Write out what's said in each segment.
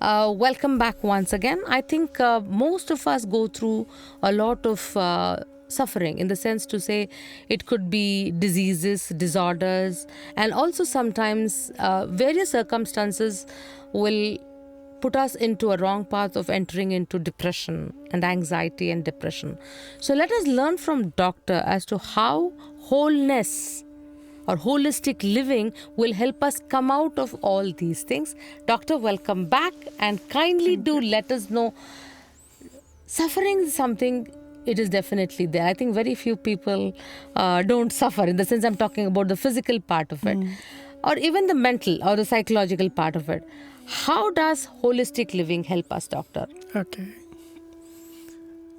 Welcome back once again. I think most of us go through a lot of suffering, in the sense to say it could be diseases, disorders, and also sometimes various circumstances will put us into a wrong path of entering into depression and anxiety and depression. So let us learn from doctor as to how wholeness or holistic living will help us come out of all these things. Doctor, welcome back, and kindly do let us know. Suffering is something, it is definitely there. I think very few people don't suffer, in the sense I'm talking about the physical part of it, or even the mental or the psychological part of it. How does holistic living help us, doctor? Okay.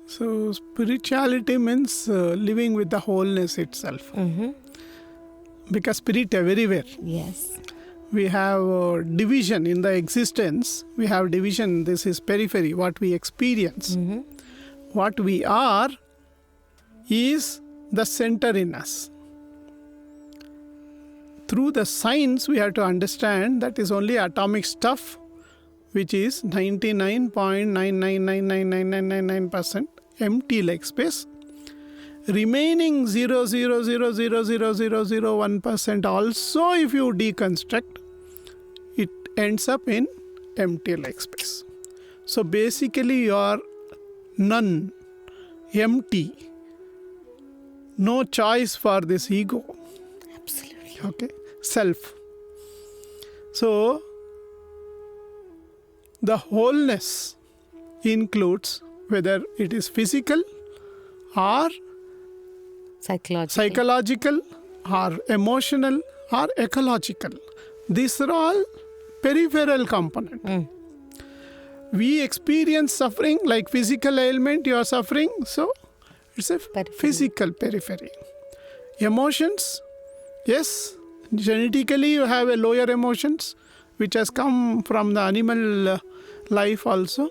So spirituality means living with the wholeness itself. Because spirit everywhere. Yes. We have division in the existence. We have division. This is periphery, what we experience. What we are is the center in us. Through the science, we have to understand that is only atomic stuff, which is 99.9999999% empty like space. Remaining 0.0000001% also, if you deconstruct, it ends up in empty like space. So basically you are none, empty, no choice for this ego. Absolutely. Okay, self. So the wholeness includes whether it is physical or psychological or emotional or ecological. These are all peripheral components. We experience suffering like physical ailment, you are suffering, so it's a physical periphery. Emotions, yes, genetically you have a lower emotions which has come from the animal life also.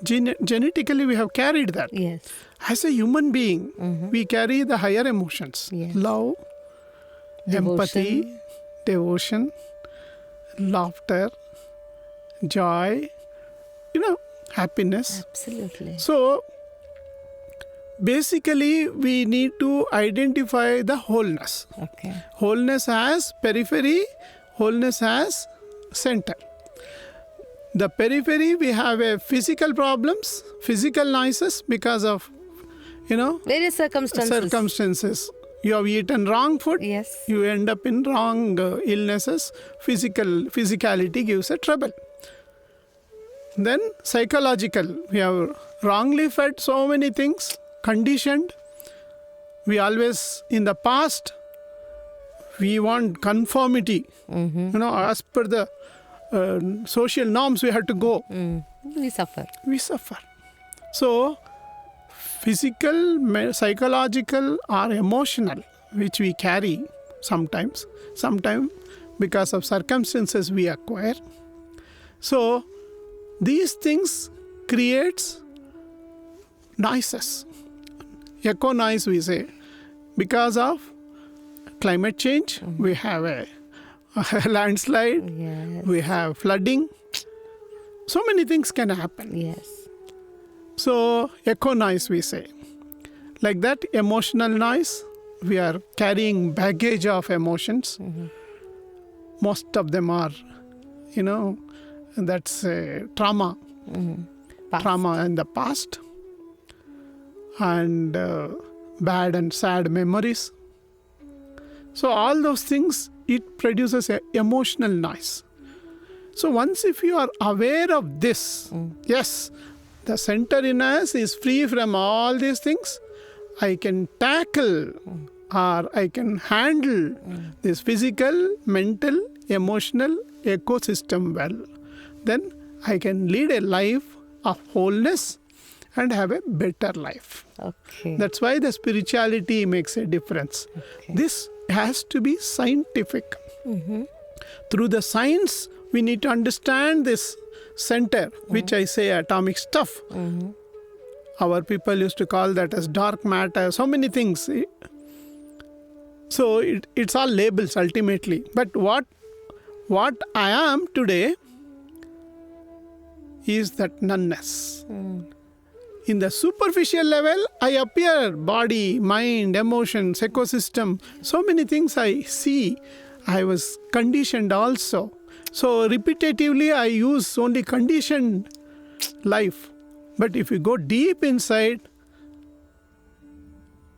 Genetically we have carried that. Yes. As a human being, we carry the higher emotions. Yes. Love, empathy, devotion, laughter, joy, happiness. Absolutely. So, basically, we need to identify the wholeness. Okay. Wholeness has periphery, wholeness has center. The periphery, we have a physical problems, physical noises because of, various circumstances. You have eaten wrong food, Yes. you end up in wrong illnesses. Physicality gives a trouble. Then psychological, we have wrongly fed so many things, conditioned. We always, in the past, we want conformity. As per the social norms, we have to go. We suffer. So, physical, psychological or emotional, which we carry sometimes because of circumstances we acquire. So, these things creates noises. Echo noise, we say. Because of climate change, we have a landslide, Yes. we have flooding. So many things can happen. Yes. So, echo noise, we say. Like that, emotional noise, we are carrying baggage of emotions. Most of them are, that's trauma. Trauma in the past. And bad and sad memories. So, all those things, it produces an emotional noise. So, once if you are aware of this, yes, the center in us is free from all these things. I can tackle or I can handle this physical, mental, emotional ecosystem well. Then I can lead a life of wholeness and have a better life. Okay. That's why the spirituality makes a difference. Okay. This has to be scientific. Through the science, we need to understand this center, which I say atomic stuff. Our people used to call that as dark matter, so many things. So it's all labels ultimately. But what I am today is that noneness. In the superficial level, I appear body, mind, emotions, ecosystem. So many things I see. I was conditioned also. So repetitively, I use only conditioned life. But if you go deep inside,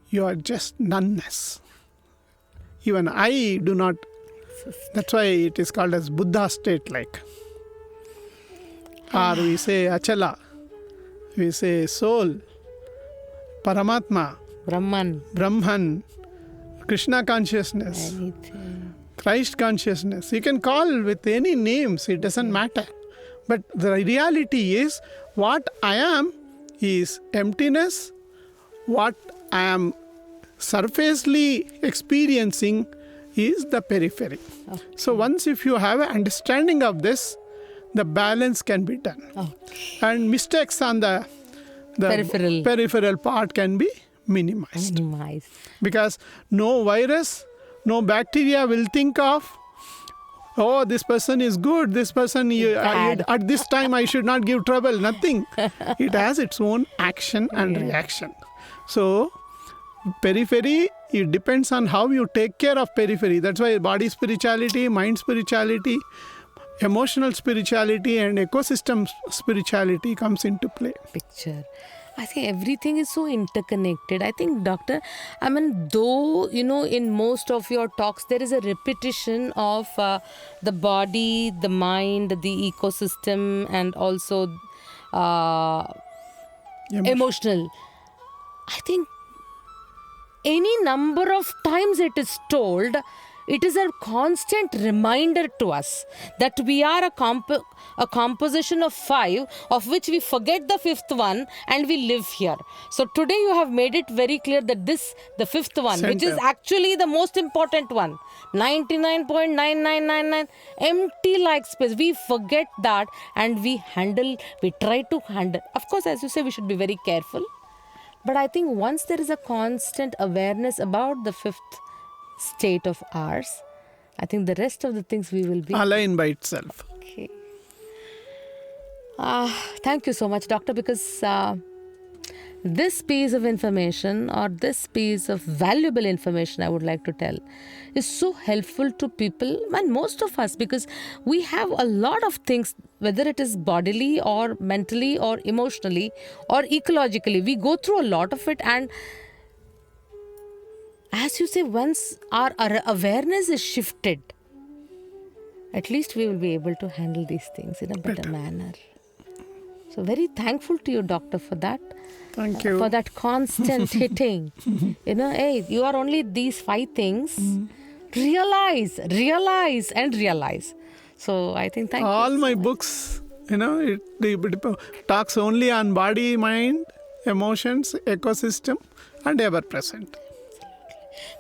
you are just noneness. Even I do not. That's why it is called as Buddha state like. Or we say Achala. We say soul, Paramatma, Brahman, Krishna consciousness, Christ consciousness. You can call with any names, it doesn't matter. But the reality is, what I am is emptiness. What I am surfacely experiencing is the periphery. Okay. So once if you have an understanding of this, the balance can be done. And mistakes on the peripheral part can be minimized. Because no virus, no bacteria will think of, oh, this person is good, this person, at this time I should not give trouble. Nothing. It has its own action and reaction. So, periphery, it depends on how you take care of periphery. That's why body spirituality, mind spirituality, emotional spirituality and ecosystem spirituality comes into play. I think everything is so interconnected. I think, Doctor, I mean, though, in most of your talks, there is a repetition of the body, the mind, the ecosystem, and also emotional. I think any number of times it is told, it is a constant reminder to us that we are a composition of 5, of which we forget the 5th one and we live here. So today you have made it very clear that the 5th one, which is actually the most important one, 99.9999, empty like space. We forget that and we try to handle. Of course, as you say, we should be very careful. But I think once there is a constant awareness about the 5th state of ours, I think the rest of the things we will be aligned by itself. Okay. Thank you so much, Doctor, because this piece of information or this piece of valuable information, I would like to tell, is so helpful to people and most of us, because we have a lot of things, whether it is bodily or mentally or emotionally or ecologically, we go through a lot of it. And as you say, once our awareness is shifted, at least we will be able to handle these things in a better manner. So very thankful to you, Doctor, for that. Thank you. For that constant hitting. Hey, you are only these 5 things. Realize. So I think thank you. All my books, it talks only on body, mind, emotions, ecosystem, and ever present.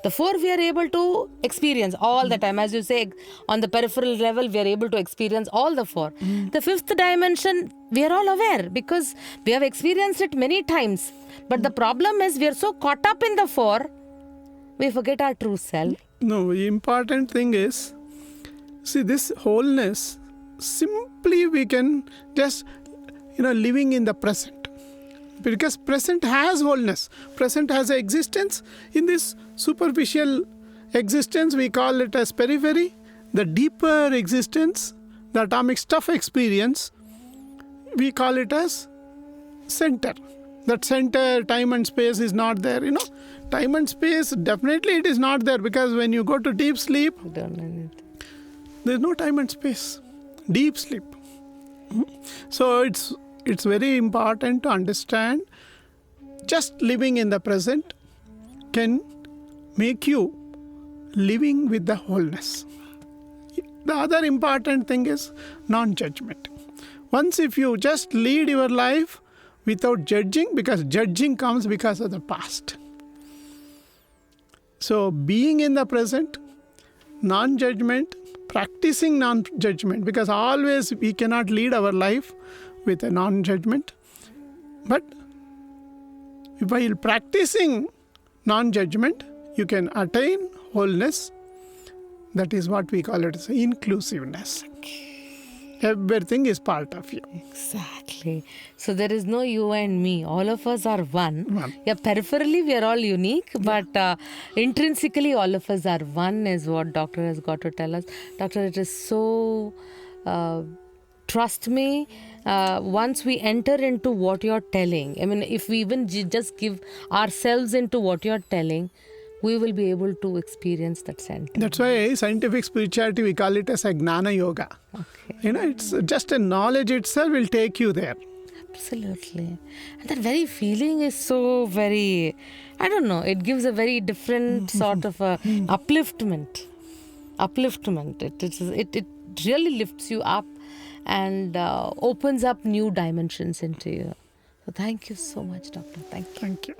The 4 we are able to experience all the time. As you say, on the peripheral level, we are able to experience all the 4. The 5th dimension, we are all aware because we have experienced it many times. But the problem is we are so caught up in the 4, we forget our true self. No, the important thing is, see, this wholeness, simply we can just, living in the present. Because present has wholeness. Present has an existence. In this superficial existence, we call it as periphery. The deeper existence, the atomic stuff experience, we call it as center. That center, time and space is not there. Time and space, definitely it is not there, because when you go to deep sleep, there is no time and space. Deep sleep. So it's very important to understand just living in the present can make you living with the wholeness. The other important thing is non-judgment. Once if you just lead your life without judging, because judging comes because of the past. So being in the present, non-judgment, practicing non-judgment, because always we cannot lead our life with a non-judgment. But while practicing non-judgment, you can attain wholeness. That is what we call it as inclusiveness. Everything is part of you. Exactly. So there is no you and me. All of us are one. One. Yeah, peripherally we are all unique, but intrinsically all of us are one is what doctor has got to tell us. Doctor, it is so... trust me, once we enter into what you're telling, I mean, if we even just give ourselves into what you're telling, we will be able to experience that center. That's why scientific spirituality, we call it as a Gnana Yoga. Okay. You know, it's just a knowledge itself will take you there. Absolutely. And that very feeling is so very, I don't know, it gives a very different sort of a upliftment. It really lifts you up and opens up new dimensions into you. So thank you so much, Doctor. Thank you. Thank you.